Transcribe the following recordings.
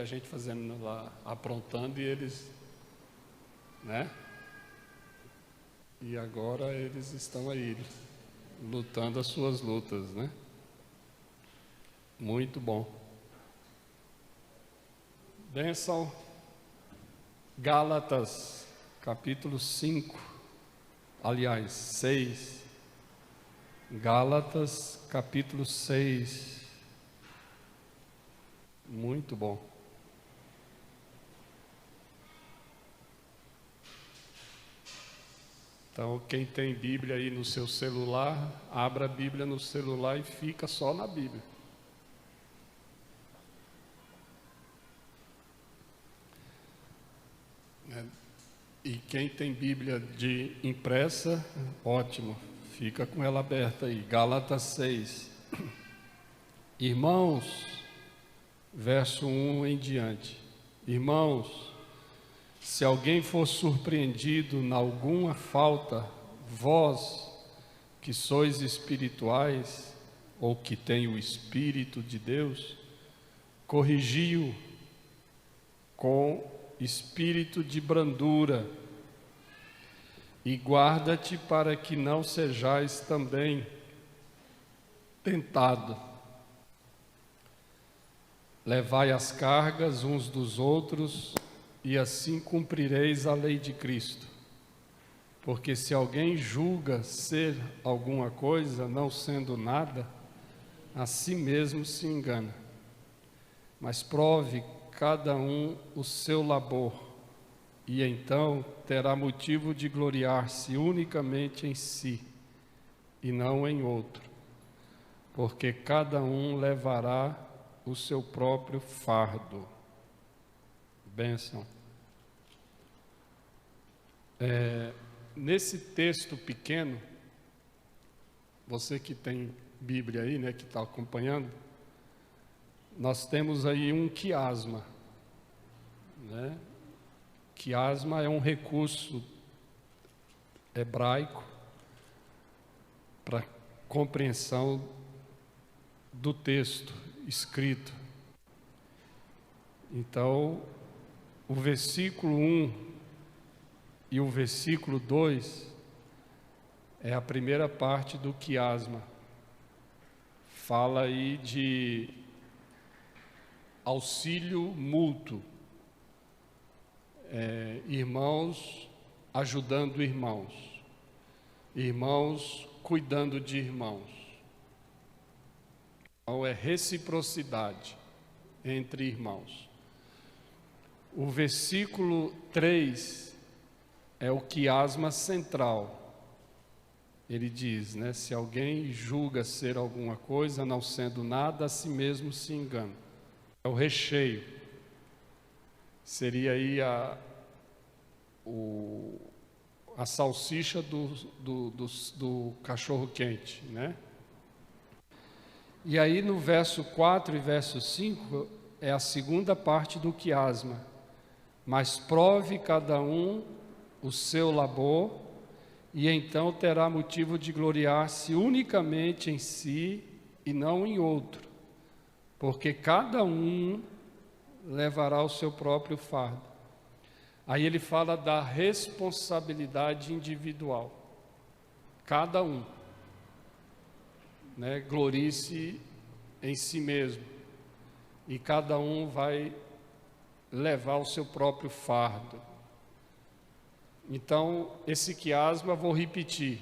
gente fazendo lá, aprontando, e eles, né? E agora eles estão aí, lutando as suas lutas, né? Muito bom. Bênção. Gálatas, capítulo 5, aliás, 6. Gálatas, capítulo 6. Muito bom. Então, quem tem Bíblia aí no seu celular, abra a Bíblia no celular e fica só na Bíblia. E quem tem Bíblia de impressa, ótimo, fica com ela aberta aí. Gálatas 6. Irmãos, verso 1 em diante. Irmãos, se alguém for surpreendido em alguma falta, vós que sois espirituais, ou que tem o Espírito de Deus, corrigiu com espírito de brandura, e guarda-te para que não sejais também tentado. Levai as cargas uns dos outros, e assim cumprireis a lei de Cristo. Porque se alguém julga ser alguma coisa, não sendo nada, a si mesmo se engana. Mas prove cada um o seu labor, e então terá motivo de gloriar-se unicamente em si, e não em outro, porque cada um levará o seu próprio fardo. Bênção. Nesse texto pequeno, você que tem Bíblia aí, né, que está acompanhando, nós temos aí um quiasma, né? Quiasma é um recurso hebraico para compreensão do texto escrito. Então, o versículo 1 e o versículo 2 é a primeira parte do quiasma. Fala aí de auxílio mútuo, irmãos ajudando irmãos, irmãos cuidando de irmãos. Então é reciprocidade entre irmãos. O versículo 3 é o quiasma central. Ele diz, né, se alguém julga ser alguma coisa, não sendo nada, a si mesmo se engana. É o recheio. Seria aí a salsicha do cachorro quente, né? E aí no verso 4 e verso 5 é a segunda parte do quiasma. Mas prove cada um o seu labor, e então terá motivo de gloriar-se unicamente em si e não em outro, porque cada um levará o seu próprio fardo. Aí ele fala da responsabilidade individual. Cada um, né, glorie-se em si mesmo, e cada um vai levar o seu próprio fardo. Então, esse quiasma, vou repetir,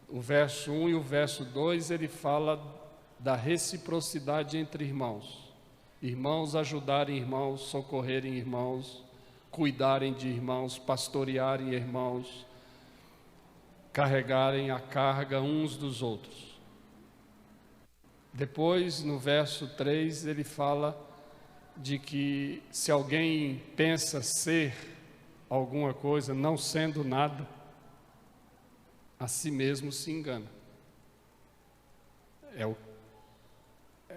o verso 1 e o verso 2, ele fala da reciprocidade entre irmãos. Irmãos ajudarem irmãos, socorrerem irmãos, cuidarem de irmãos, pastorearem irmãos, carregarem a carga uns dos outros. Depois, no verso 3, ele fala de que se alguém pensa ser alguma coisa, não sendo nada, a si mesmo se engana. É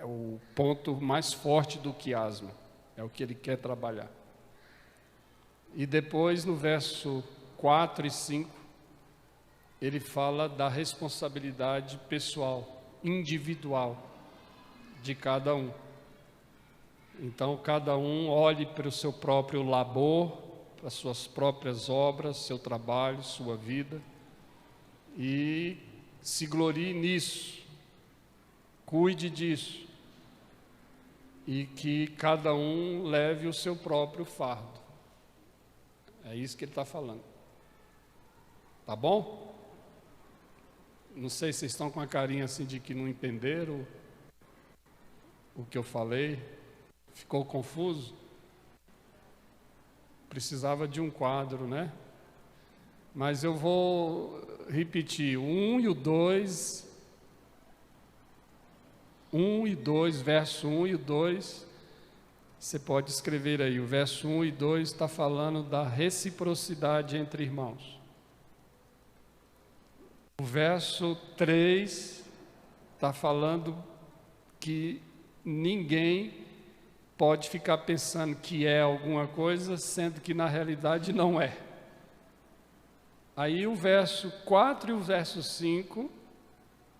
o ponto mais forte do quiasma, é o que ele quer trabalhar. E depois, no verso 4 e 5, ele fala da responsabilidade pessoal, individual, de cada um. Então, cada um olhe para o seu próprio labor, para as suas próprias obras, seu trabalho, sua vida, e se glorie nisso, cuide disso, e que cada um leve o seu próprio fardo. É isso que ele está falando. Tá bom? Não sei se vocês estão com a carinha assim de que não entenderam o que eu falei. Ficou confuso? Precisava de um quadro, né? Mas eu vou repetir, o 1 e o 2, 1 e 2, verso 1 e o 2, você pode escrever aí, o verso 1 e 2 está falando da reciprocidade entre irmãos. O verso 3 está falando que ninguém pode ficar pensando que é alguma coisa, sendo que na realidade não é. Aí o verso 4 e o verso 5,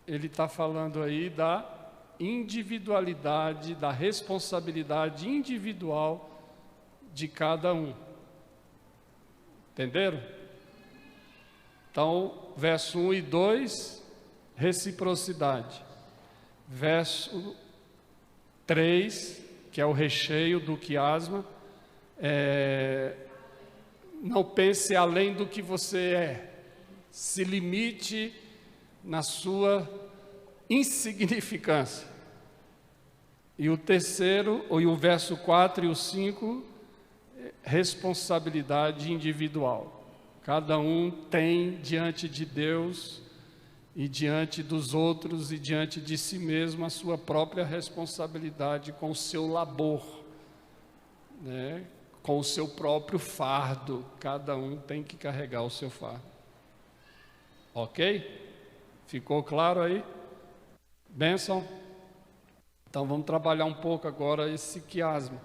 ele está falando aí da individualidade, da responsabilidade individual de cada um. Entenderam? Então, verso 1 e 2, reciprocidade. Verso 3, que é o recheio do quiasma, não pense além do que você é, se limite na sua insignificância. E o terceiro, e o verso 4 e o 5, responsabilidade individual. Cada um tem diante de Deus e diante dos outros e diante de si mesmo a sua própria responsabilidade com o seu labor, né? Com o seu próprio fardo. Cada um tem que carregar o seu fardo. Ok? Ficou claro aí? Bênção? Então vamos trabalhar um pouco agora esse quiasma.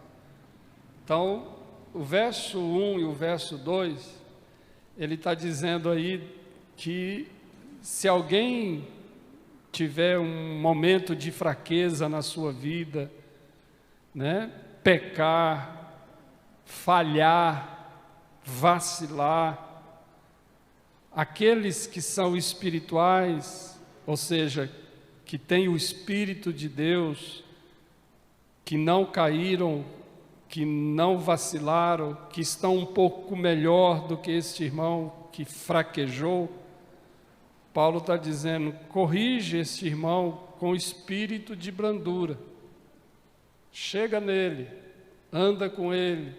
Então, o verso 1 e o verso 2, ele está dizendo aí que se alguém tiver um momento de fraqueza na sua vida, né, pecar, falhar, vacilar, aqueles que são espirituais, ou seja, que têm o Espírito de Deus, que não caíram, que não vacilaram, que estão um pouco melhor do que este irmão que fraquejou, Paulo está dizendo, corrige esse irmão com espírito de brandura. Chega nele, anda com ele,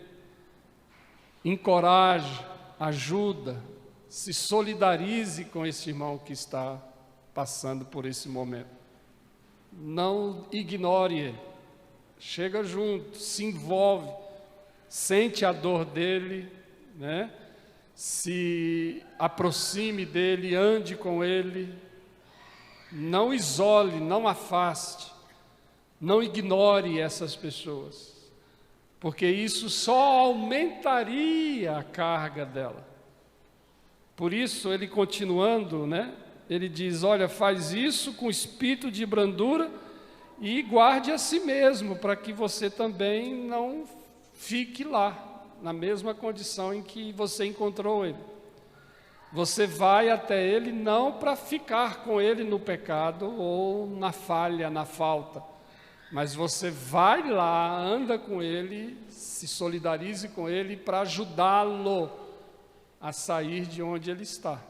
encoraja, ajuda, se solidarize com esse irmão que está passando por esse momento. Não ignore ele, chega junto, se envolve, sente a dor dele, né? Se aproxime dele, ande com ele, não isole, não afaste, não ignore essas pessoas, porque isso só aumentaria a carga dela. Por isso, ele continuando, né? Ele diz, olha, faz isso com espírito de brandura e guarde a si mesmo, para que você também não fique lá, na mesma condição em que você encontrou ele. Você vai até ele não para ficar com ele no pecado ou na falha, na falta, mas você vai lá, anda com ele, se solidarize com ele para ajudá-lo a sair de onde ele está.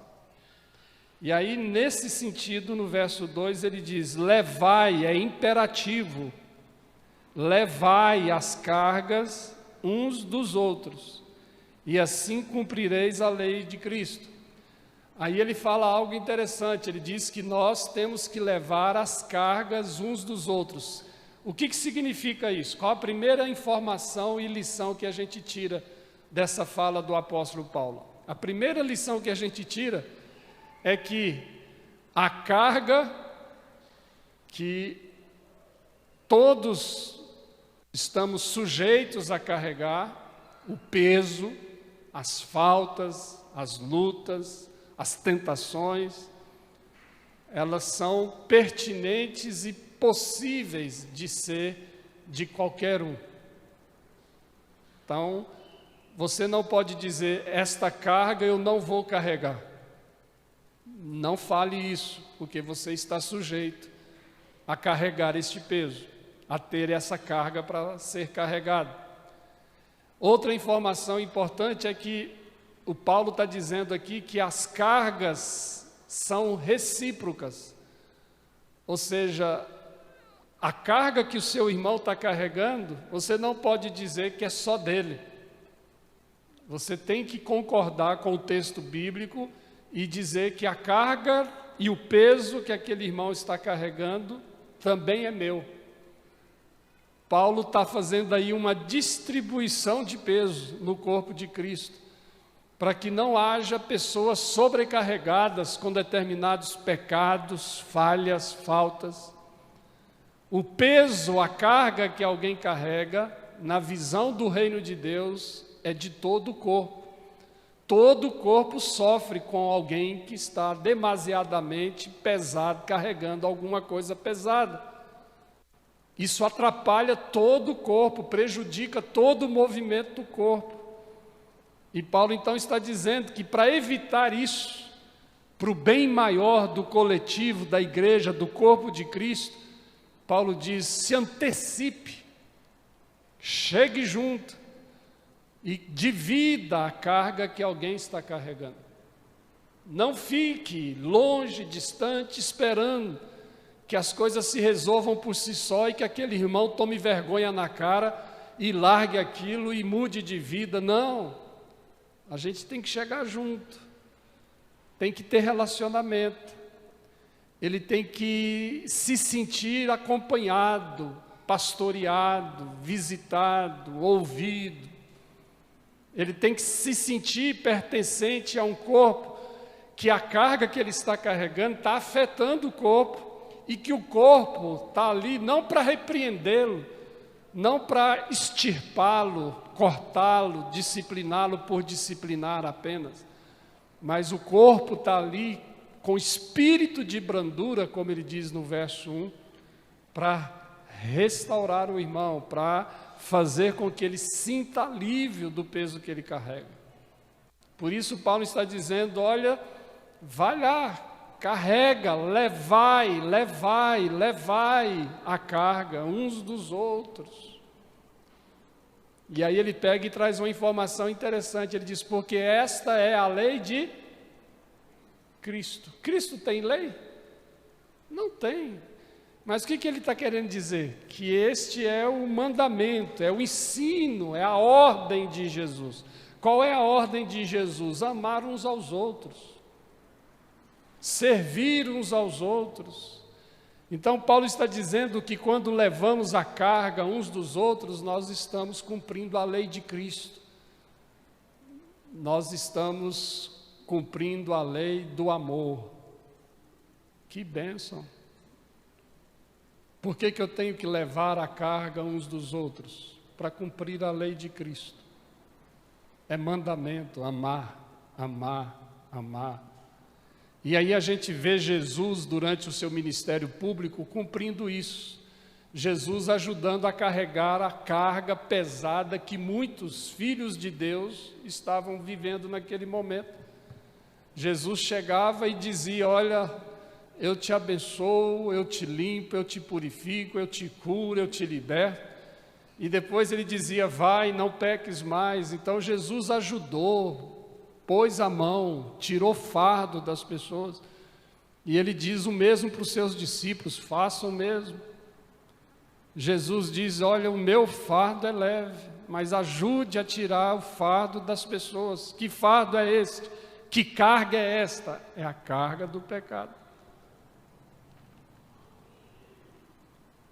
E aí, nesse sentido, no verso 2, ele diz, levai, é imperativo, levai as cargas uns dos outros, e assim cumprireis a lei de Cristo. Aí ele fala algo interessante, ele diz que nós temos que levar as cargas uns dos outros. O que significa isso? Qual a primeira informação e lição que a gente tira dessa fala do apóstolo Paulo? A primeira lição que a gente tira é que a carga que todos estamos sujeitos a carregar, o peso, as faltas, as lutas, as tentações, elas são pertinentes e possíveis de ser de qualquer um. Então, você não pode dizer, esta carga eu não vou carregar. Não fale isso, porque você está sujeito a carregar este peso, a ter essa carga para ser carregada. Outra informação importante é que o Paulo está dizendo aqui que as cargas são recíprocas. Ou seja, a carga que o seu irmão está carregando, você não pode dizer que é só dele. Você tem que concordar com o texto bíblico e dizer que a carga e o peso que aquele irmão está carregando também é meu. Paulo está fazendo aí uma distribuição de peso no corpo de Cristo, para que não haja pessoas sobrecarregadas com determinados pecados, falhas, faltas. O peso, a carga que alguém carrega, na visão do reino de Deus, é de todo o corpo. Todo o corpo sofre com alguém que está demasiadamente pesado, carregando alguma coisa pesada. Isso atrapalha todo o corpo, prejudica todo o movimento do corpo. E Paulo então está dizendo que para evitar isso, para o bem maior do coletivo, da igreja, do corpo de Cristo, Paulo diz, se antecipe, chegue junto e divida a carga que alguém está carregando. Não fique longe, distante, esperando que as coisas se resolvam por si só e que aquele irmão tome vergonha na cara e largue aquilo e mude de vida. Não, a gente tem que chegar junto, tem que ter relacionamento, ele tem que se sentir acompanhado, pastoreado, visitado, ouvido. Ele tem que se sentir pertencente a um corpo que a carga que ele está carregando está afetando o corpo e que o corpo está ali não para repreendê-lo, não para extirpá-lo, cortá-lo, discipliná-lo por disciplinar apenas, mas o corpo está ali com espírito de brandura, como ele diz no verso 1, para restaurar o irmão, para fazer com que ele sinta alívio do peso que ele carrega. Por isso Paulo está dizendo, olha, vai lá, carrega, levai a carga uns dos outros. E aí ele pega e traz uma informação interessante, ele diz, porque esta é a lei de Cristo. Cristo tem lei? Não tem. Mas o que ele está querendo dizer? Que este é o mandamento, é o ensino, é a ordem de Jesus. Qual é a ordem de Jesus? Amar uns aos outros, servir uns aos outros. Então Paulo está dizendo que quando levamos a carga uns dos outros, nós estamos cumprindo a lei de Cristo. Nós estamos cumprindo a lei do amor. Que bênção! Por que eu tenho que levar a carga uns dos outros? Para cumprir a lei de Cristo. É mandamento, amar, amar, amar. E aí a gente vê Jesus durante o seu ministério público cumprindo isso. Jesus ajudando a carregar a carga pesada que muitos filhos de Deus estavam vivendo naquele momento. Jesus chegava e dizia, olha, eu te abençoo, eu te limpo, eu te purifico, eu te curo, eu te liberto. E depois ele dizia, vai, não peques mais. Então Jesus ajudou, pôs a mão, tirou fardo das pessoas. E ele diz o mesmo para os seus discípulos, façam o mesmo. Jesus diz, olha, o meu fardo é leve, mas ajude a tirar o fardo das pessoas. Que fardo é este? Que carga é esta? É a carga do pecado.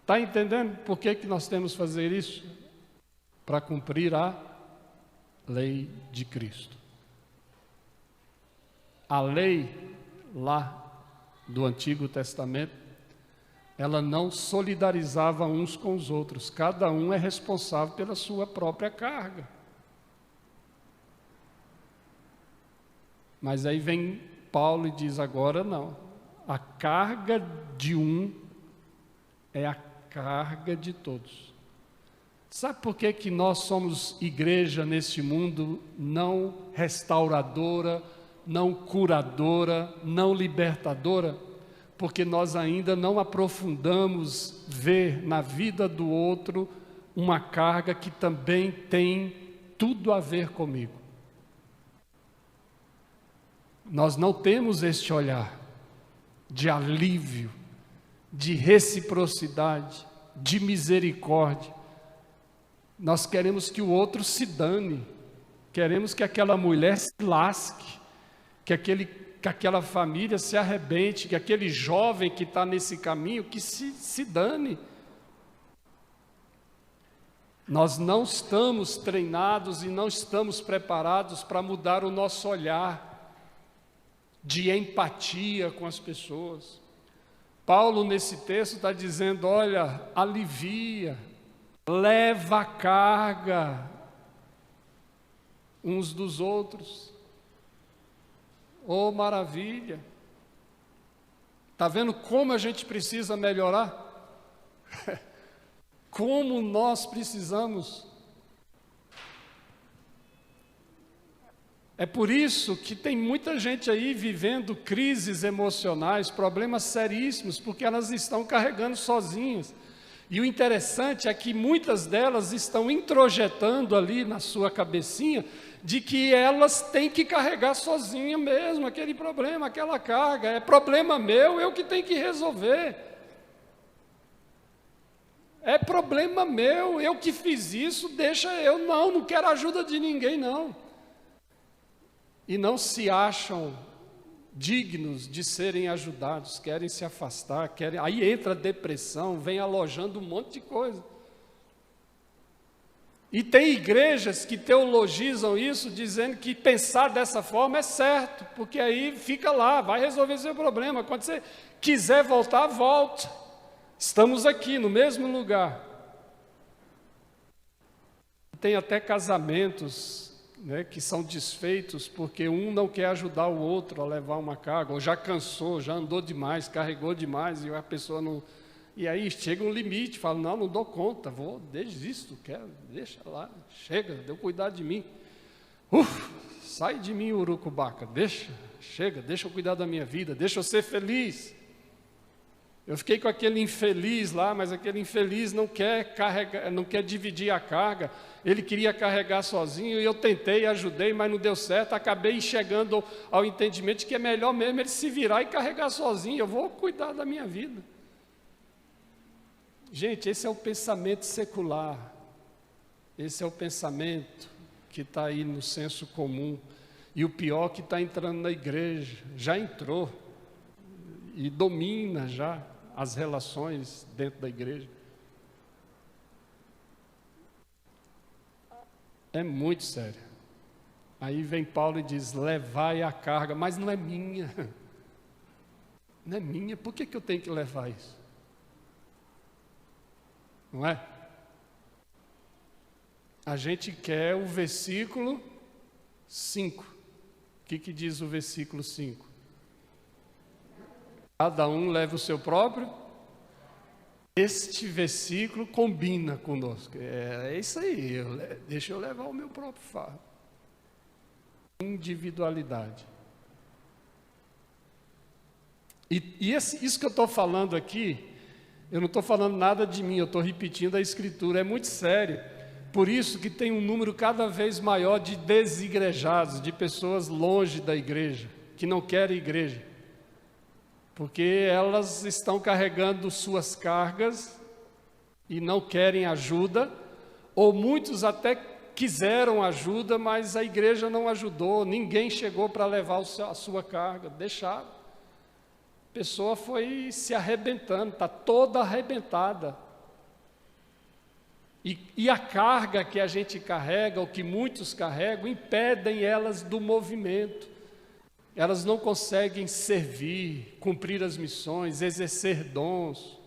Está entendendo por que nós temos que fazer isso? Para cumprir a lei de Cristo. A lei lá do Antigo Testamento, ela não solidarizava uns com os outros. Cada um é responsável pela sua própria carga. Mas aí vem Paulo e diz agora não. A carga de um é a carga de todos. Sabe por que que nós somos igreja neste mundo não restauradora, não curadora, não libertadora? Porque nós ainda não aprofundamos ver na vida do outro uma carga que também tem tudo a ver comigo. Nós não temos este olhar de alívio, de reciprocidade, de misericórdia. Nós queremos que o outro se dane, queremos que aquela mulher se lasque, que aquela família se arrebente, que aquele jovem que está nesse caminho, que se dane. Nós não estamos treinados e não estamos preparados para mudar o nosso olhar de empatia com as pessoas. Paulo, nesse texto, está dizendo, olha, alivia, leva a carga uns dos outros. Oh, maravilha! Está vendo como a gente precisa melhorar? Como nós precisamos. É por isso que tem muita gente aí vivendo crises emocionais, problemas seríssimos, porque elas estão carregando sozinhas. E o interessante é que muitas delas estão introjetando ali na sua cabecinha de que elas têm que carregar sozinha mesmo aquele problema, aquela carga. É problema meu, eu que tenho que resolver. É problema meu, eu que fiz isso, deixa eu. Não quero ajuda de ninguém, não. E não se acham dignos de serem ajudados, querem se afastar, aí entra a depressão, vem alojando um monte de coisa. E tem igrejas que teologizam isso, dizendo que pensar dessa forma é certo, porque aí fica lá, vai resolver seu problema. Quando você quiser voltar, volta. Estamos aqui no mesmo lugar. Tem até casamentos, né, que são desfeitos porque um não quer ajudar o outro a levar uma carga, ou já cansou, já andou demais, carregou demais, e a pessoa não... E aí chega um limite, fala, não dou conta, desisto, deixa lá, chega, deu cuidado de mim. Sai de mim, urucubaca, deixa eu cuidar da minha vida, deixa eu ser feliz. Eu fiquei com aquele infeliz lá, mas aquele infeliz não quer carregar, não quer dividir a carga. Ele queria carregar sozinho e eu tentei, ajudei, mas não deu certo. Acabei chegando ao entendimento de que é melhor mesmo ele se virar e carregar sozinho. Eu vou cuidar da minha vida. Gente, esse é o pensamento secular. Esse é o pensamento que está aí no senso comum. E o pior que está entrando na igreja, já entrou e domina já as relações dentro da igreja. É muito sério. Aí vem Paulo e diz, levai a carga, mas não é minha. Não é minha, por que eu tenho que levar isso? Não é? A gente quer o versículo 5. O que diz o versículo 5? Cada um leva o seu próprio. Este versículo combina conosco. É isso aí, deixa eu levar o meu próprio fardo. Individualidade. Isso que eu estou falando aqui, eu não estou falando nada de mim, eu estou repetindo a Escritura, é muito sério. Por isso que tem um número cada vez maior de desigrejados, de pessoas longe da igreja, que não querem igreja. Porque elas estão carregando suas cargas e não querem ajuda, ou muitos até quiseram ajuda, mas a igreja não ajudou, ninguém chegou para levar a sua carga, deixaram. A pessoa foi se arrebentando, está toda arrebentada. E a carga que a gente carrega, ou que muitos carregam, impedem elas do movimento. Elas não conseguem servir, cumprir as missões, exercer dons.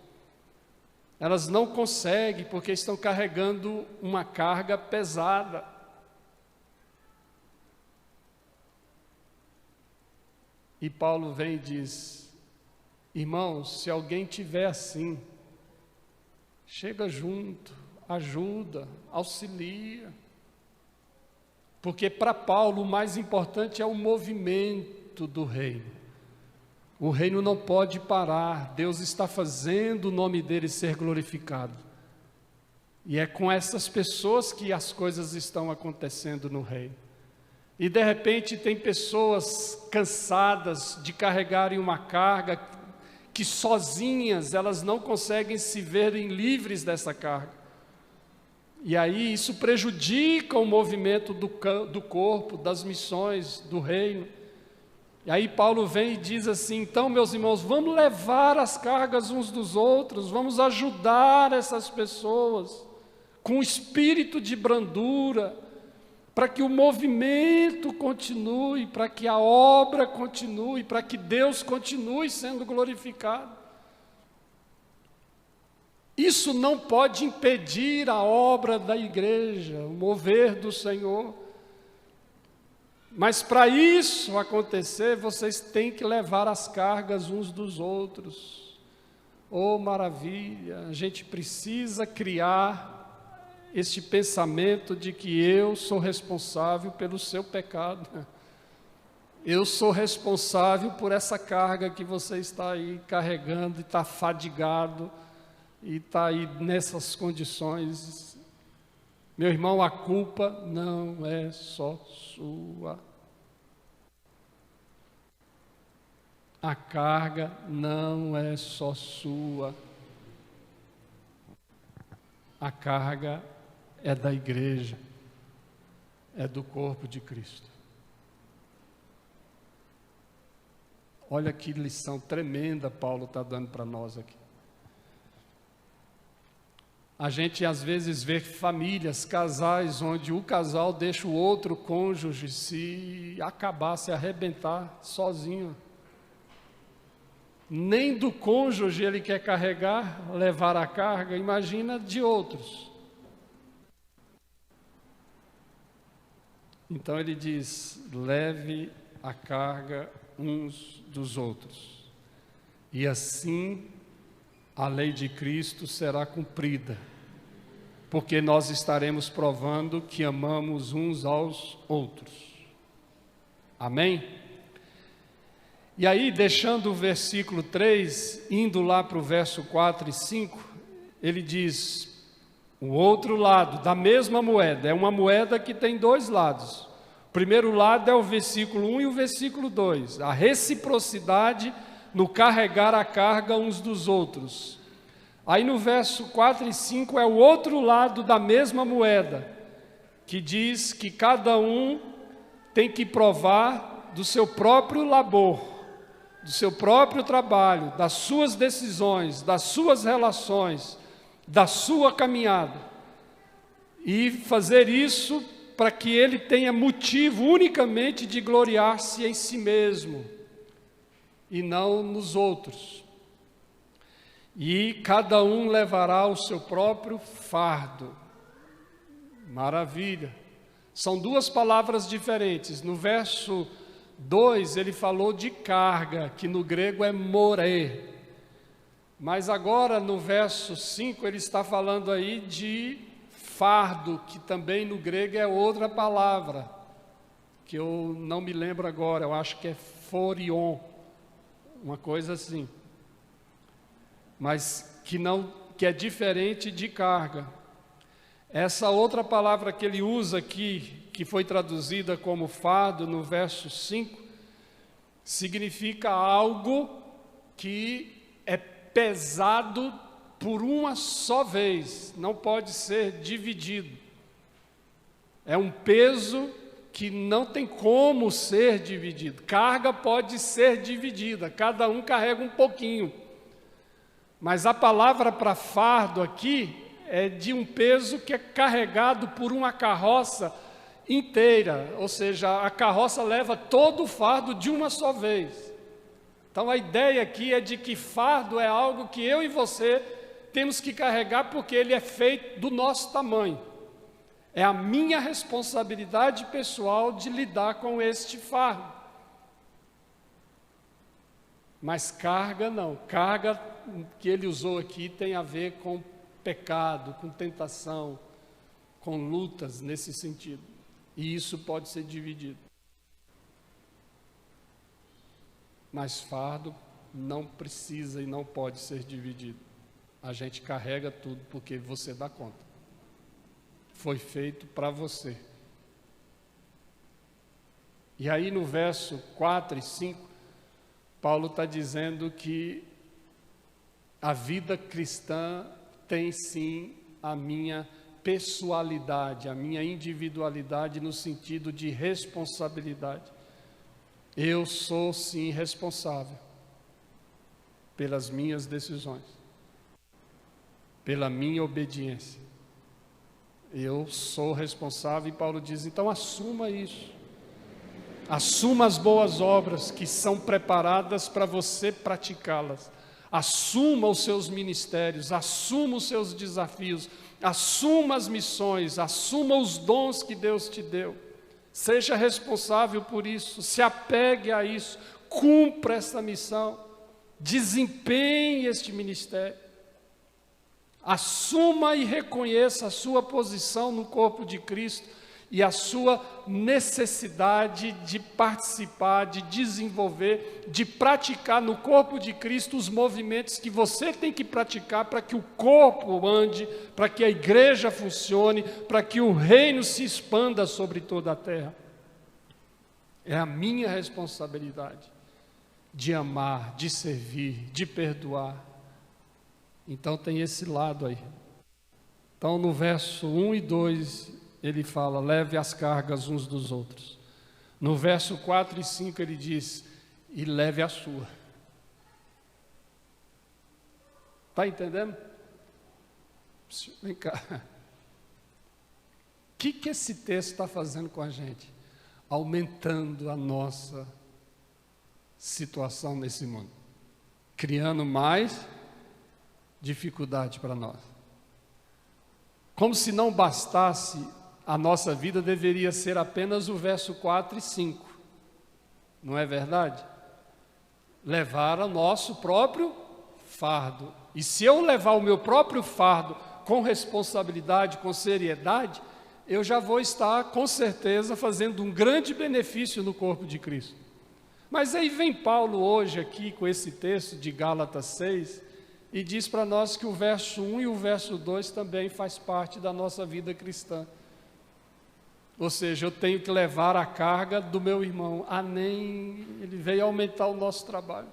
Elas não conseguem porque estão carregando uma carga pesada. E Paulo vem e diz, irmãos, se alguém tiver assim, chega junto, ajuda, auxilia. Porque para Paulo o mais importante é o movimento do reino. O reino não pode parar, Deus está fazendo o nome dele ser glorificado. E é com essas pessoas que as coisas estão acontecendo no reino. E de repente tem pessoas cansadas de carregarem uma carga que sozinhas elas não conseguem se verem livres dessa carga. E aí isso prejudica o movimento do corpo, das missões, do reino. E aí Paulo vem e diz assim: então, meus irmãos, vamos levar as cargas uns dos outros, vamos ajudar essas pessoas com espírito de brandura, para que o movimento continue, para que a obra continue, para que Deus continue sendo glorificado. Isso não pode impedir a obra da igreja, o mover do Senhor. Mas para isso acontecer, vocês têm que levar as cargas uns dos outros. Oh, maravilha! A gente precisa criar este pensamento de que eu sou responsável pelo seu pecado. Eu sou responsável por essa carga que você está aí carregando e está fadigado e está aí nessas condições. Meu irmão, a culpa não é só sua. A carga não é só sua. A carga é da igreja, é do corpo de Cristo. Olha que lição tremenda Paulo está dando para nós aqui. A gente às vezes vê famílias, casais, onde o casal deixa o outro cônjuge se acabar, se arrebentar sozinho. Nem do cônjuge ele quer carregar, levar a carga, imagina de outros. Então ele diz: leve a carga uns dos outros, e assim a lei de Cristo será cumprida, porque nós estaremos provando que amamos uns aos outros. Amém? E aí, deixando o versículo 3, indo lá para o verso 4 e 5, ele diz: o outro lado da mesma moeda, é uma moeda que tem dois lados. O primeiro lado é o versículo 1 e o versículo 2, a reciprocidade no carregar a carga uns dos outros. Aí no verso 4 e 5 é o outro lado da mesma moeda, que diz que cada um tem que provar do seu próprio labor, do seu próprio trabalho, das suas decisões, das suas relações, da sua caminhada, e fazer isso para que ele tenha motivo unicamente de gloriar-se em si mesmo e não nos outros. E cada um levará o seu próprio fardo. Maravilha! São duas palavras diferentes. No verso 2 ele falou de carga, que no grego é moré. Mas agora no verso 5 ele está falando aí de fardo, que também no grego é outra palavra, que eu não me lembro agora, eu acho que é phorion, uma coisa assim. Mas que é diferente de carga. Essa outra palavra que ele usa aqui, que foi traduzida como fardo no verso 5, significa algo que é pesado por uma só vez, não pode ser dividido. É um peso que não tem como ser dividido. Carga pode ser dividida, cada um carrega um pouquinho. Mas a palavra para fardo aqui é de um peso que é carregado por uma carroça inteira, ou seja, a carroça leva todo o fardo de uma só vez. Então a ideia aqui é de que fardo é algo que eu e você temos que carregar porque ele é feito do nosso tamanho. É a minha responsabilidade pessoal de lidar com este fardo. Mas carga não. Carga que ele usou aqui tem a ver com pecado, com tentação, com lutas nesse sentido. E isso pode ser dividido. Mas fardo não precisa e não pode ser dividido. A gente carrega tudo porque você dá conta. Foi feito para você. E aí no verso 4 e 5, Paulo está dizendo que a vida cristã tem sim a minha pessoalidade, a minha individualidade no sentido de responsabilidade. Eu sou sim responsável pelas minhas decisões, pela minha obediência. Eu sou responsável, e Paulo diz, então assuma isso. Assuma as boas obras que são preparadas para você praticá-las. Assuma os seus ministérios, assuma os seus desafios, assuma as missões, assuma os dons que Deus te deu. Seja responsável por isso, se apegue a isso, cumpra essa missão, desempenhe este ministério. Assuma e reconheça a sua posição no corpo de Cristo e a sua necessidade de participar, de desenvolver, de praticar no corpo de Cristo os movimentos que você tem que praticar para que o corpo ande, para que a igreja funcione, para que o reino se expanda sobre toda a terra. É a minha responsabilidade de amar, de servir, de perdoar. Então tem esse lado aí. Então no verso 1 e 2 ele fala, leve as cargas uns dos outros. No verso 4 e 5 ele diz, e leve a sua. Está entendendo? Vem cá. O que esse texto está fazendo com a gente? Aumentando a nossa situação nesse mundo. Criando mais dificuldade para nós. Como se não bastasse, a nossa vida deveria ser apenas o verso 4 e 5. Não é verdade? Levar o nosso próprio fardo. E se eu levar o meu próprio fardo com responsabilidade, com seriedade, eu já vou estar, com certeza, fazendo um grande benefício no corpo de Cristo. Mas aí vem Paulo hoje aqui com esse texto de Gálatas 6 e diz para nós que o verso 1 e o verso 2 também faz parte da nossa vida cristã. Ou seja, eu tenho que levar a carga do meu irmão. Ele veio aumentar o nosso trabalho.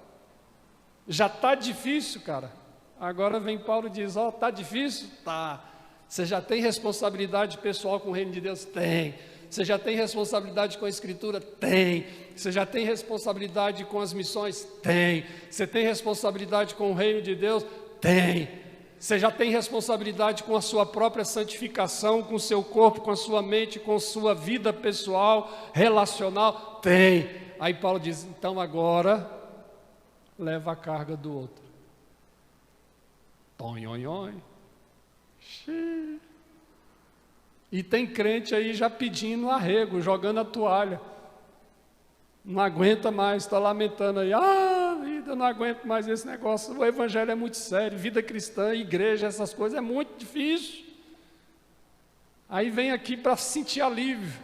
Já está difícil, cara. Agora vem Paulo e diz, está difícil? Tá. Você já tem responsabilidade pessoal com o reino de Deus? Tem. Você já tem responsabilidade com a Escritura? Tem. Você já tem responsabilidade com as missões? Tem. Você tem responsabilidade com o reino de Deus? Tem. Você já tem responsabilidade com a sua própria santificação, com o seu corpo, com a sua mente, com a sua vida pessoal, relacional? Tem. Aí Paulo diz, então agora, leva a carga do outro. Tonhonhon. E tem crente aí já pedindo arrego, jogando a toalha. Não aguenta mais, está lamentando aí. Vida, eu não aguento mais esse negócio. O evangelho é muito sério, vida cristã, igreja, essas coisas é muito difícil. Aí vem aqui para sentir alívio.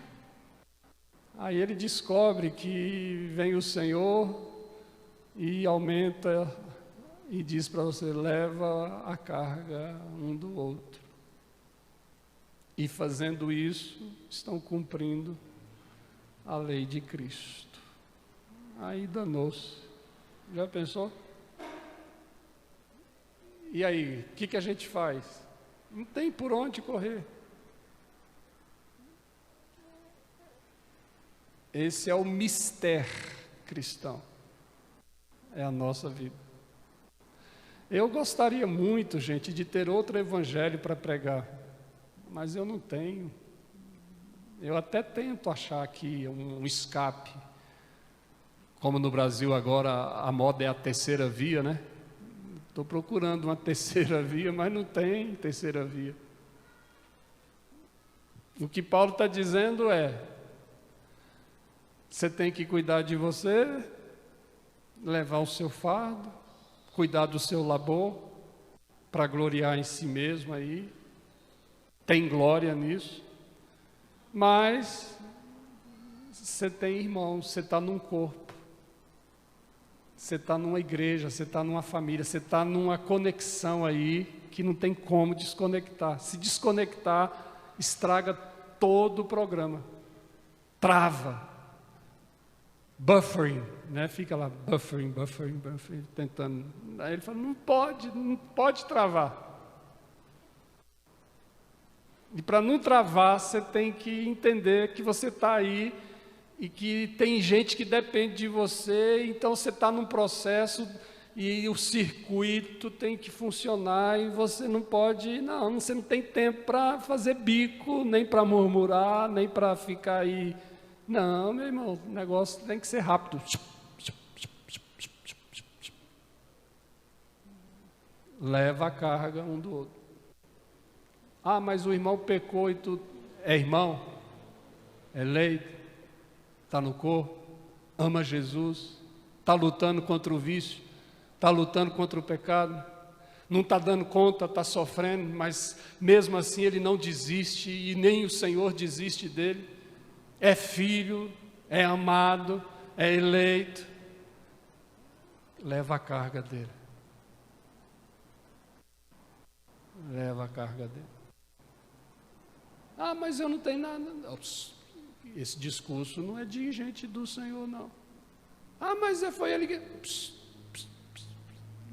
Aí ele descobre que vem o Senhor e aumenta e diz para você, leva a carga um do outro. E fazendo isso, estão cumprindo a lei de Cristo. Aí danou-se. Já pensou? E aí, o que a gente faz? Não tem por onde correr. Esse é o mistério cristão. É a nossa vida. Eu gostaria muito, gente, de ter outro evangelho para pregar, mas eu não tenho. Eu até tento achar aqui um escape. Como no Brasil agora a moda é a terceira via, né? Estou procurando uma terceira via, mas não tem terceira via. O que Paulo está dizendo é, você tem que cuidar de você, levar o seu fardo, cuidar do seu labor, para gloriar em si mesmo aí, tem glória nisso, mas você tem irmãos, você está num corpo, você está numa igreja, você está numa família, você está numa conexão aí que não tem como desconectar. Se desconectar, estraga todo o programa, trava, buffering, né? Fica lá, buffering, tentando. Aí ele fala, não pode travar. E para não travar, você tem que entender que você está aí e que tem gente que depende de você, então você está num processo e o circuito tem que funcionar e você não pode, você não tem tempo para fazer bico, nem para murmurar, nem para ficar aí. Não, meu irmão, o negócio tem que ser rápido. Leva a carga um do outro. Ah, mas o irmão pecou e tu é irmão, é eleito, está no corpo, ama Jesus, está lutando contra o vício, está lutando contra o pecado, não está dando conta, está sofrendo, mas mesmo assim ele não desiste e nem o Senhor desiste dele. É filho, é amado, é eleito. Leva a carga dele. Leva a carga dele. Ah, mas eu não tenho nada. Esse discurso não é de gente do Senhor, não. Ah, mas foi ele que...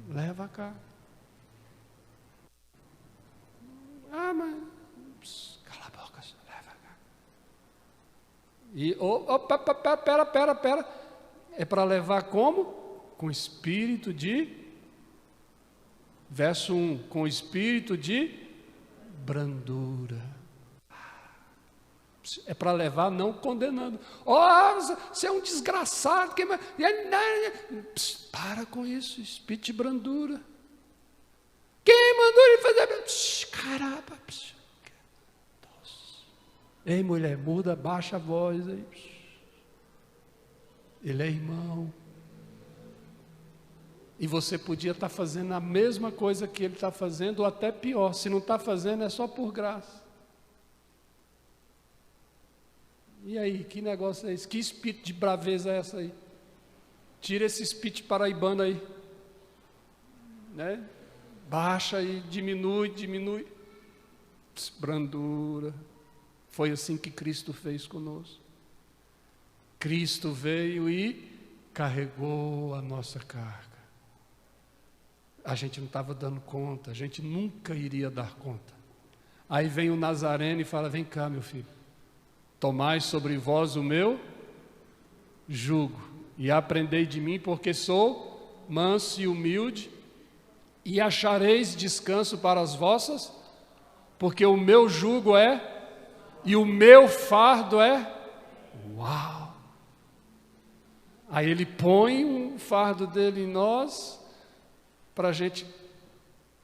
Leva a carga. Ah, mas... Cala a boca, leva a carga. E, pera. É para levar como? Com espírito de... Verso 1. Com espírito de brandura. É para levar não condenando. Você é um desgraçado. Para com isso, espírito de brandura. Quem mandou ele fazer? Caramba. Ei, mulher, muda, baixa a voz aí. Ele é irmão. E você podia estar fazendo a mesma coisa que ele está fazendo, ou até pior. Se não está fazendo, é só por graça. E aí, que negócio é esse? Que espírito de braveza é essa aí? Tira esse espírito paraibano aí. Né? Baixa e diminui. Brandura. Foi assim que Cristo fez conosco. Cristo veio e carregou a nossa carga. A gente não estava dando conta, a gente nunca iria dar conta. Aí vem o Nazareno e fala, vem cá, meu filho. Tomai sobre vós o meu jugo, e aprendei de mim, porque sou manso e humilde, e achareis descanso para as vossas, porque o meu jugo é, e o meu fardo é, uau! Aí ele põe um fardo dele em nós, para a gente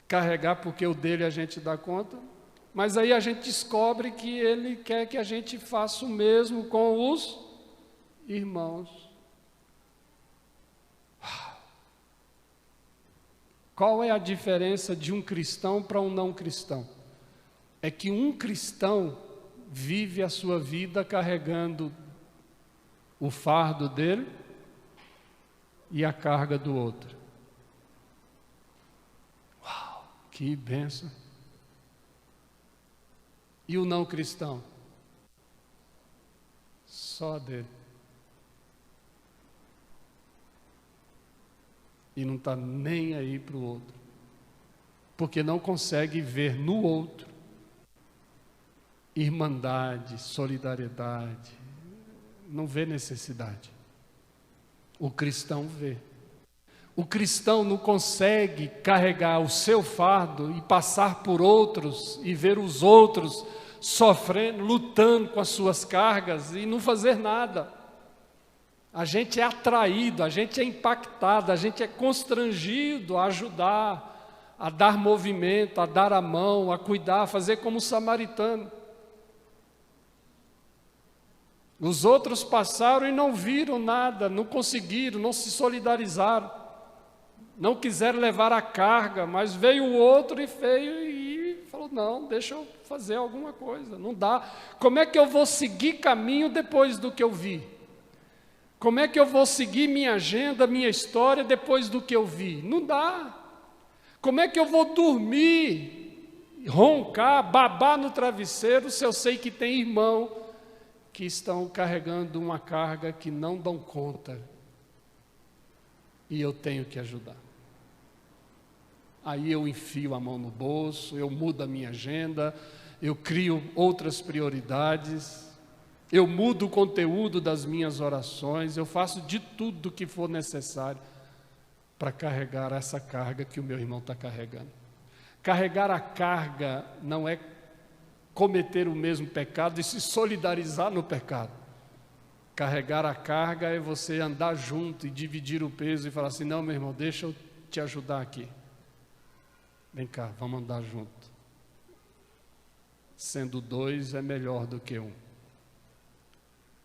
carregar, porque o dele a gente dá conta. Mas aí a gente descobre que ele quer que a gente faça o mesmo com os irmãos. Qual é a diferença de um cristão para um não cristão? É que um cristão vive a sua vida carregando o fardo dele e a carga do outro. Uau, que bênção! E o não cristão? Só dele. E não está nem aí para o outro. Porque não consegue ver no outro irmandade, solidariedade. Não vê necessidade. O cristão vê. O cristão não consegue carregar o seu fardo e passar por outros e ver os outros sofrendo, lutando com as suas cargas e não fazer nada. A gente é atraído, a gente é impactado, a gente é constrangido a ajudar, a dar movimento, a dar a mão, a cuidar, a fazer como o samaritano. Os outros passaram e não viram nada, não conseguiram, não se solidarizaram. não quiseram levar a carga, mas veio o outro e falou, não, deixa eu fazer alguma coisa, não dá. Como é que eu vou seguir caminho depois do que eu vi? Como é que eu vou seguir minha agenda, minha história depois do que eu vi? Não dá. Como é que eu vou dormir, roncar, babar no travesseiro se eu sei que tem irmão que estão carregando uma carga que não dão conta e eu tenho que ajudar? Aí eu enfio a mão no bolso, eu mudo a minha agenda, eu crio outras prioridades, eu mudo o conteúdo das minhas orações, eu faço de tudo que for necessário para carregar essa carga que o meu irmão está carregando. Carregar a carga não é cometer o mesmo pecado e se solidarizar no pecado. Carregar a carga é você andar junto e dividir o peso e falar assim, não, meu irmão, deixa eu te ajudar aqui. Vem cá, vamos andar junto. Sendo dois é melhor do que um.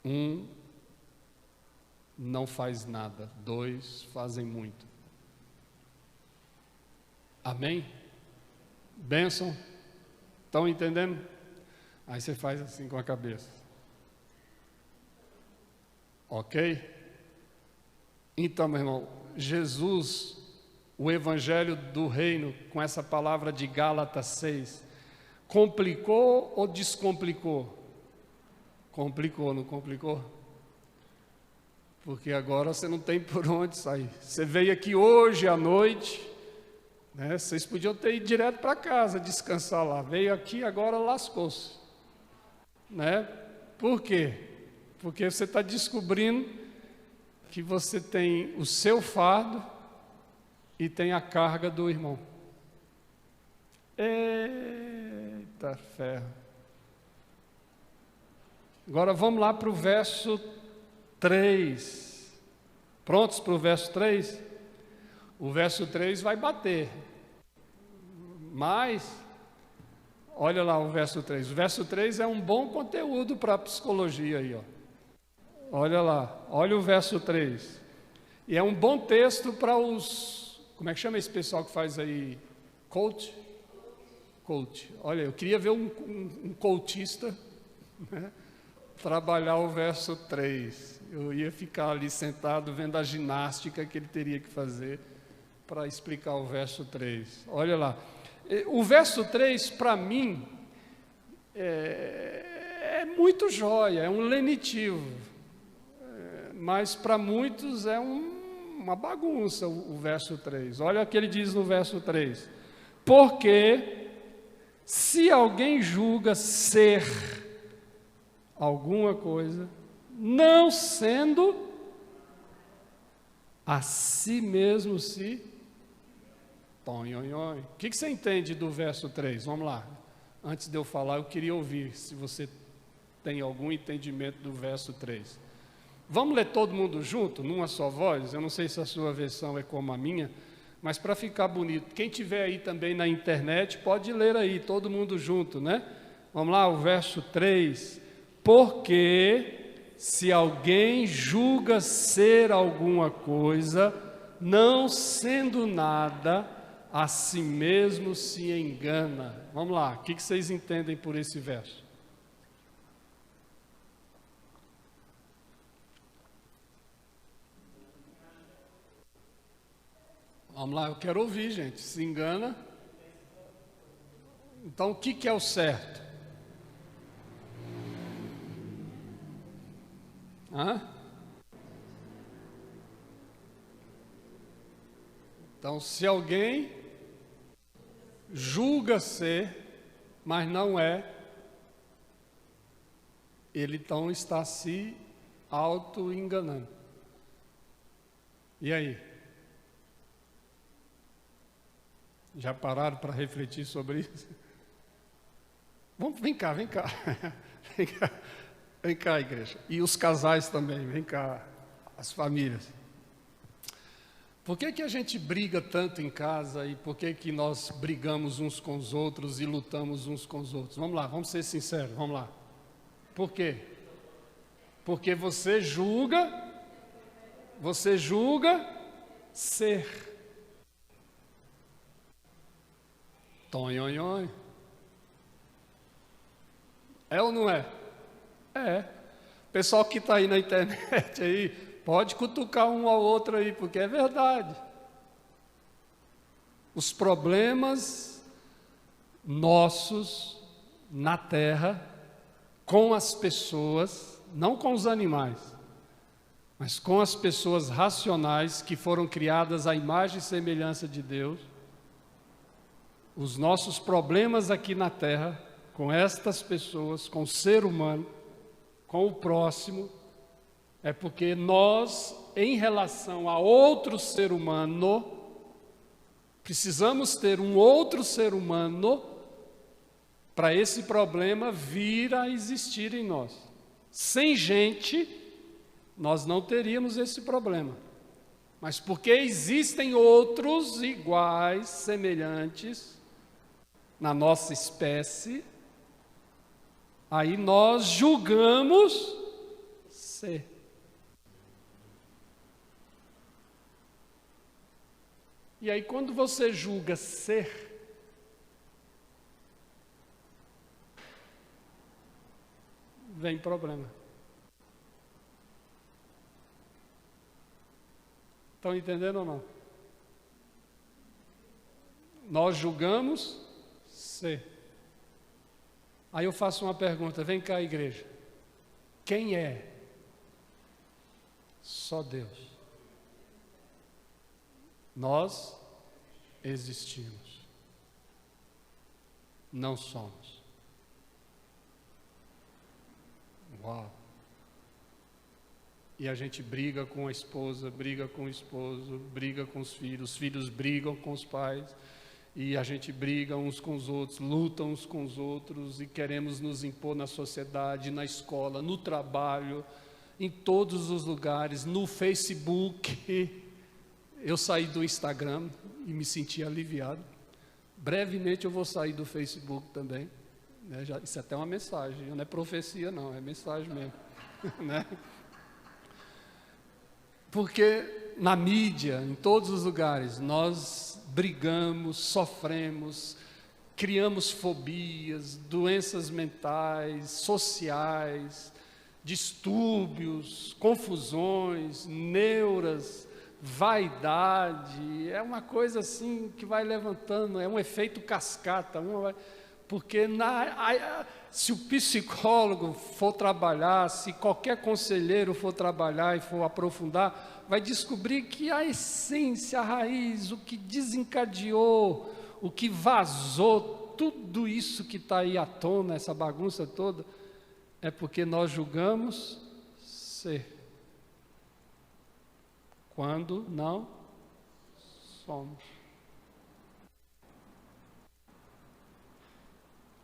Um não faz nada, dois fazem muito. Amém? Bênção? Estão entendendo? Aí você faz assim com a cabeça. Ok? Então, meu irmão, Jesus, o Evangelho do Reino, com essa palavra de Gálatas 6, complicou ou descomplicou? Complicou, não complicou? Porque agora você não tem por onde sair. Você veio aqui hoje à noite, né? Vocês podiam ter ido direto para casa, descansar lá. Veio aqui, agora lascou-se. Né? Por quê? Porque você está descobrindo que você tem o seu fardo e tem a carga do irmão. Eita ferro. Agora vamos lá para o verso 3. Prontos para o verso 3? O verso 3 vai bater. Mas, olha lá o verso 3. O verso 3 é um bom conteúdo para a psicologia aí, ó. Olha lá, olha o verso 3. E é um bom texto para os... Como é que chama esse pessoal que faz aí? Coach? Coach. Olha, eu queria ver um coachista, né, trabalhar o verso 3. Eu ia ficar ali sentado vendo a ginástica que ele teria que fazer para explicar o verso 3. Olha lá. O verso 3, para mim, é muito joia, é um lenitivo. Mas para muitos é uma bagunça o verso 3. Olha o que ele diz no verso 3. Porque se alguém julga ser alguma coisa, não sendo, a si mesmo se põe. O que você entende do verso 3? Vamos lá. Antes de eu falar, eu queria ouvir se você tem algum entendimento do verso 3. Vamos ler todo mundo junto, numa só voz? Eu não sei se a sua versão é como a minha, mas para ficar bonito, quem tiver aí também na internet, pode ler aí, todo mundo junto, né? Vamos lá, o verso 3. Porque se alguém julga ser alguma coisa, não sendo nada, a si mesmo se engana. Vamos lá, o que vocês entendem por esse verso? Vamos lá, eu quero ouvir, gente. Se engana. Então, o que é o certo? Então, se alguém julga ser, mas não é, ele então está se auto-enganando. E aí? Já pararam para refletir sobre isso? Vem cá. Vem cá. Vem cá, igreja. E os casais também, vem cá, as famílias. Por que a gente briga tanto em casa e por que nós brigamos uns com os outros e lutamos uns com os outros? Vamos lá, vamos ser sinceros, vamos lá. Por quê? Porque você julga ser. Tonhonhon. É ou não é? É. Pessoal que está aí na internet aí, pode cutucar um ao outro aí, porque é verdade. Os problemas nossos na terra, com as pessoas, não com os animais, mas com as pessoas racionais que foram criadas à imagem e semelhança de Deus, os nossos problemas aqui na terra, com estas pessoas, com o ser humano, com o próximo, é porque nós, em relação a outro ser humano, precisamos ter um outro ser humano para esse problema vir a existir em nós. Sem gente, nós não teríamos esse problema. Mas porque existem outros iguais, semelhantes, na nossa espécie, aí nós julgamos ser. E aí quando você julga ser, vem problema. Estão entendendo ou não? Nós julgamos ser. Aí eu faço uma pergunta, vem cá, igreja. Quem é? Só Deus. Nós existimos. Não somos. Uau! E a gente briga com a esposa, briga com o esposo, briga com os filhos brigam com os pais, e a gente briga uns com os outros, lutam uns com os outros, e queremos nos impor na sociedade, na escola, no trabalho, em todos os lugares, no Facebook. Eu saí do Instagram e me senti aliviado. Brevemente eu vou sair do Facebook também. Né? Isso é até uma mensagem, não é profecia não, é mensagem mesmo. Né? Porque na mídia, em todos os lugares, nós brigamos, sofremos, criamos fobias, doenças mentais, sociais, distúrbios, confusões, neuras, vaidade, é uma coisa assim que vai levantando, é um efeito cascata, porque se o psicólogo for trabalhar, se qualquer conselheiro for trabalhar e for aprofundar, vai descobrir que a essência, a raiz, o que desencadeou, o que vazou, tudo isso que está aí à tona, essa bagunça toda, é porque nós julgamos ser. Quando não somos.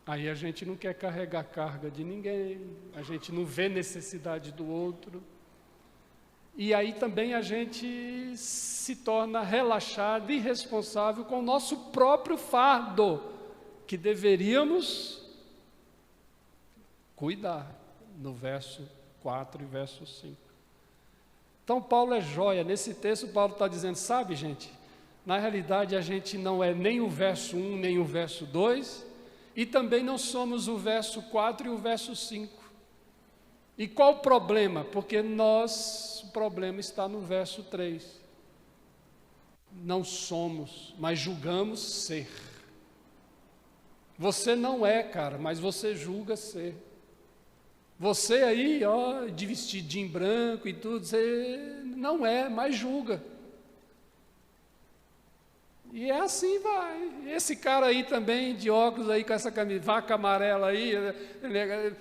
Aí a gente não quer carregar a carga de ninguém, a gente não vê necessidade do outro. E aí também a gente se torna relaxado e irresponsável com o nosso próprio fardo, que deveríamos cuidar, no verso 4 e verso 5. Então Paulo é joia, nesse texto Paulo está dizendo, sabe gente, na realidade a gente não é nem o verso 1, nem o verso 2, e também não somos o verso 4 e o verso 5. E qual o problema? Porque o problema está no verso 3. Não somos, mas julgamos ser. Você não é, cara, mas você julga ser. Você aí, ó, de vestidinho branco e tudo, você não é, mas julga. E é assim vai. Esse cara aí também, de óculos aí, com essa camisa, vaca amarela aí,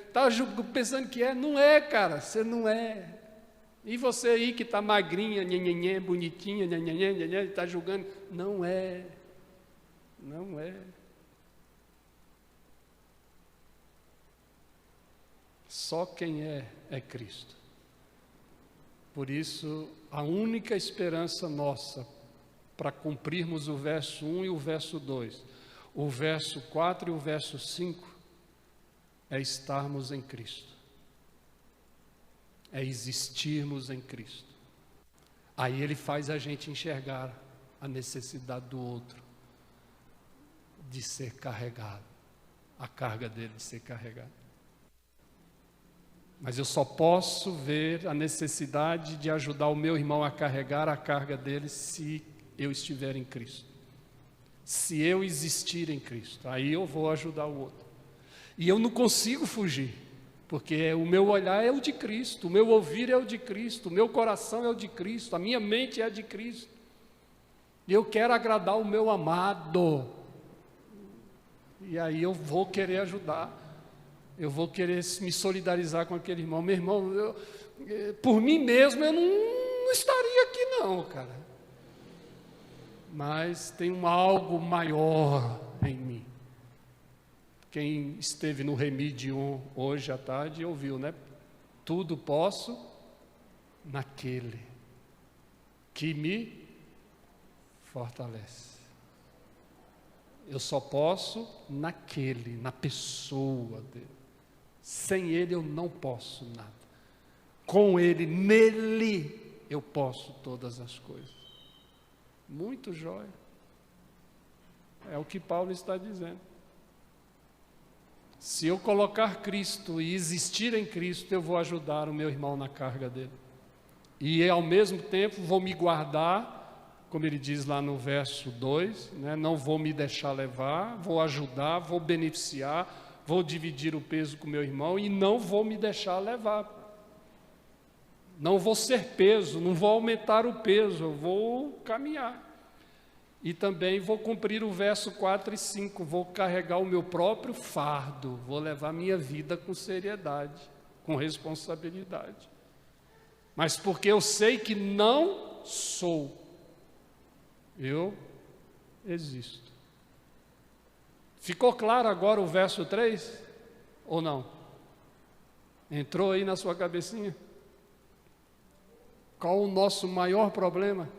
está pensando que é, não é, cara, você não é. E você aí que está magrinha, nhenhenhê, bonitinha, nhenhenhê, está julgando, não é, não é. Só quem é Cristo. Por isso, a única esperança nossa para cumprirmos o verso 1 e o verso 2, o verso 4 e o verso 5, é estarmos em Cristo. É existirmos em Cristo. Aí Ele faz a gente enxergar a necessidade do outro, de ser carregado, a carga dele de ser carregada. Mas eu só posso ver a necessidade de ajudar o meu irmão a carregar a carga dele se eu estiver em Cristo. Se eu existir em Cristo, aí eu vou ajudar o outro. E eu não consigo fugir, porque o meu olhar é o de Cristo, o meu ouvir é o de Cristo, o meu coração é o de Cristo, a minha mente é a de Cristo. E eu quero agradar o meu amado. E aí eu vou querer ajudar. Eu vou querer me solidarizar com aquele irmão. Meu irmão, por mim mesmo eu não estaria aqui não, cara. Mas tem algo maior em mim. Quem esteve no Remidium hoje à tarde ouviu, né? Tudo posso naquele que me fortalece. Eu só posso naquele, na pessoa dele. Sem ele eu não posso nada. Com ele, nele, eu posso todas as coisas. Muito jóia. É o que Paulo está dizendo. Se eu colocar Cristo e existir em Cristo, eu vou ajudar o meu irmão na carga dele. E ao mesmo tempo vou me guardar, como ele diz lá no verso 2, né? Não vou me deixar levar, vou ajudar, vou beneficiar, vou dividir o peso com o meu irmão e não vou me deixar levar. Não vou ser peso, não vou aumentar o peso, eu vou caminhar. E também vou cumprir o verso 4 e 5, vou carregar o meu próprio fardo, vou levar minha vida com seriedade, com responsabilidade. Mas porque eu sei que não sou, eu existo. Ficou claro agora o verso 3? Ou não? Entrou aí na sua cabecinha? Qual o nosso maior problema?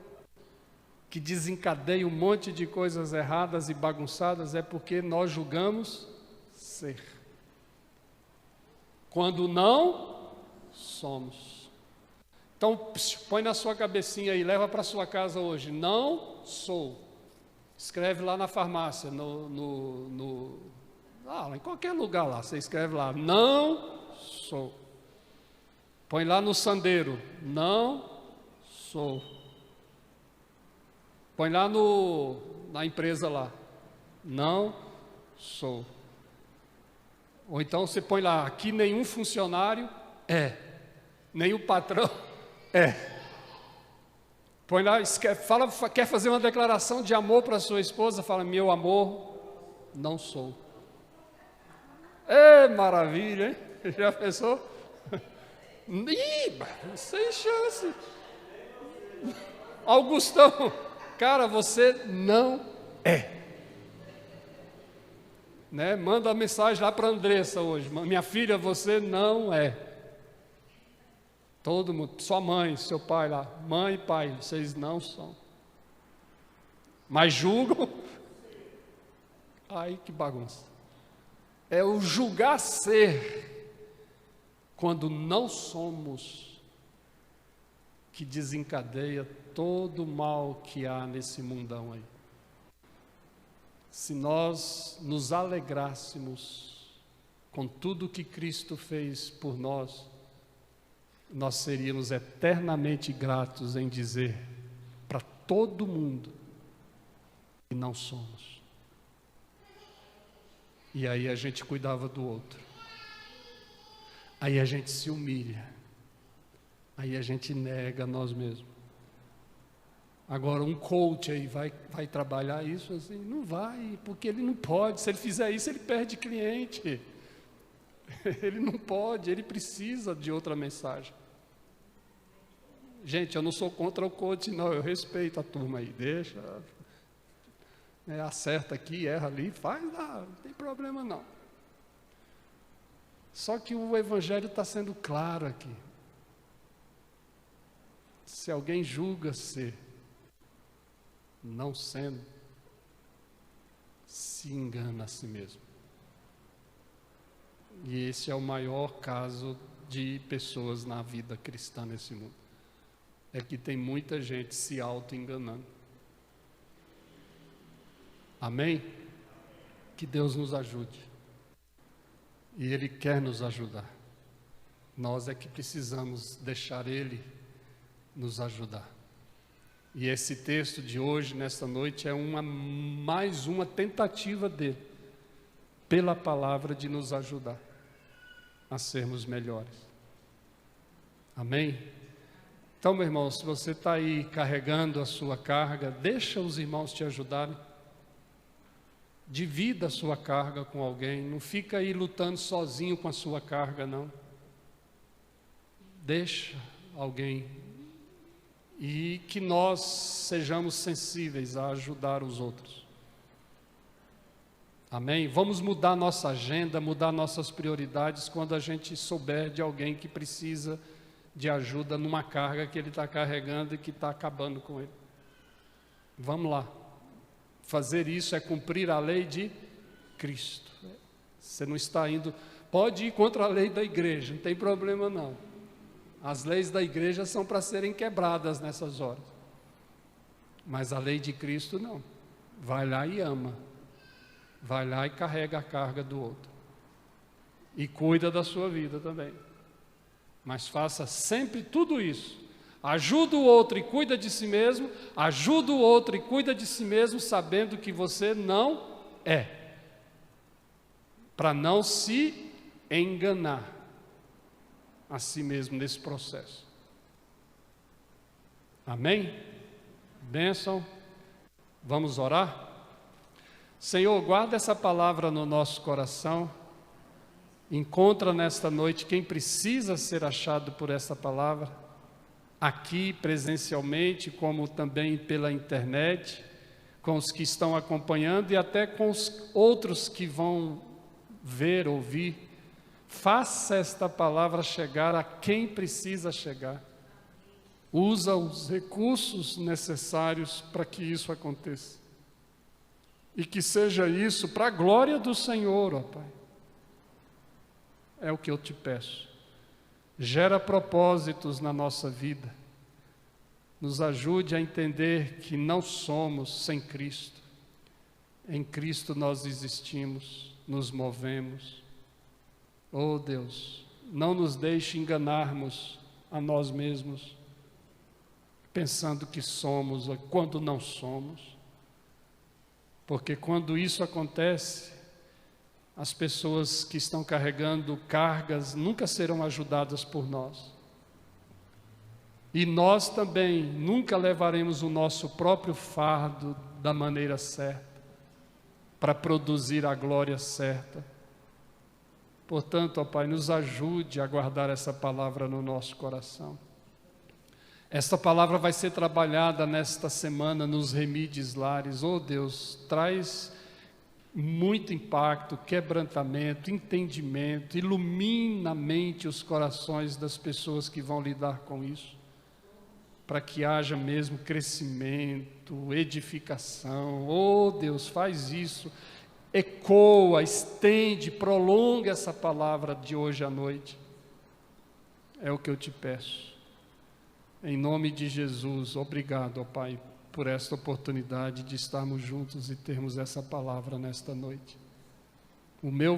Que desencadeia um monte de coisas erradas e bagunçadas, é porque nós julgamos ser. Quando não somos. Então, põe na sua cabecinha aí, leva para sua casa hoje. Não sou. Escreve lá na farmácia, em qualquer lugar lá, você escreve lá. Não sou. Põe lá no sandeiro. Não sou. Põe lá na empresa lá. Não sou. Ou então você põe lá, aqui nenhum funcionário é. Nem o patrão é. Põe lá, quer fazer uma declaração de amor para sua esposa, fala, meu amor, não sou. É maravilha, hein? Já pensou? Sem chance. Augustão, cara, você não é. Né? Manda uma mensagem lá para a Andressa hoje. Minha filha, você não é. Todo mundo, sua mãe, seu pai lá. Mãe e pai, vocês não são. Mas julgam. Ai, que bagunça. É o julgar ser, quando não somos, que desencadeia todo o mal que há nesse mundão aí. Se nós nos alegrássemos com tudo que Cristo fez por nós, nós seríamos eternamente gratos em dizer para todo mundo que não somos. E aí a gente cuidava do outro. Aí a gente se humilha. Aí a gente nega nós mesmos. Agora um coach aí vai trabalhar isso assim? Não vai, porque ele não pode. Se ele fizer isso, ele perde cliente. Ele não pode, ele precisa de outra mensagem. Gente, eu não sou contra o coach, não. Eu respeito a turma aí. Deixa, acerta aqui, erra ali, faz lá, não tem problema não. Só que o Evangelho está sendo claro aqui. Se alguém julga ser, não sendo, se engana a si mesmo. E esse é o maior caso de pessoas na vida cristã nesse mundo. É que tem muita gente se auto-enganando. Amém? Que Deus nos ajude. E Ele quer nos ajudar. Nós é que precisamos deixar Ele nos ajudar. E esse texto de hoje, nesta noite, é mais uma tentativa dele, pela palavra, de nos ajudar a sermos melhores. Amém? Então, meu irmão, se você está aí carregando a sua carga, deixa os irmãos te ajudarem. Divida a sua carga com alguém, não fica aí lutando sozinho com a sua carga, não. Deixa alguém. E que nós sejamos sensíveis a ajudar os outros. Amém? Vamos mudar nossa agenda, mudar nossas prioridades quando a gente souber de alguém que precisa de ajuda numa carga que ele está carregando e que está acabando com ele. Vamos lá. Fazer isso é cumprir a lei de Cristo. Você não está indo... Pode ir contra a lei da igreja, não tem problema não. As leis da igreja são para serem quebradas nessas horas. Mas a lei de Cristo não. Vai lá e ama. Vai lá e carrega a carga do outro. E cuida da sua vida também. Mas faça sempre tudo isso. Ajuda o outro e cuida de si mesmo. Ajuda o outro e cuida de si mesmo, sabendo que você não é. Para não se enganar a si mesmo nesse processo. Amém? Bênção. Vamos orar? Senhor, guarda essa palavra no nosso coração. Encontra nesta noite quem precisa ser achado por essa palavra, aqui presencialmente, como também pela internet, com os que estão acompanhando e até com os outros que vão ver, ouvir. Faça esta palavra chegar a quem precisa chegar. Usa os recursos necessários para que isso aconteça. E que seja isso para a glória do Senhor, ó Pai. É o que eu te peço. Gera propósitos na nossa vida. Nos ajude a entender que não somos sem Cristo. Em Cristo nós existimos, nos movemos. Oh Deus, não nos deixe enganarmos a nós mesmos, pensando que somos quando não somos. Porque quando isso acontece, as pessoas que estão carregando cargas nunca serão ajudadas por nós. E nós também nunca levaremos o nosso próprio fardo da maneira certa, para produzir a glória certa. Portanto, ó Pai, nos ajude a guardar essa palavra no nosso coração. Esta palavra vai ser trabalhada nesta semana nos Remides Lares. Oh Deus, traz muito impacto, quebrantamento, entendimento, ilumina a mente e os corações das pessoas que vão lidar com isso, para que haja mesmo crescimento, edificação. Oh Deus, faz isso, ecoa, estende, prolonga essa palavra de hoje à noite. É o que eu te peço. Em nome de Jesus, obrigado, ó Pai, por esta oportunidade de estarmos juntos e termos essa palavra nesta noite. O meu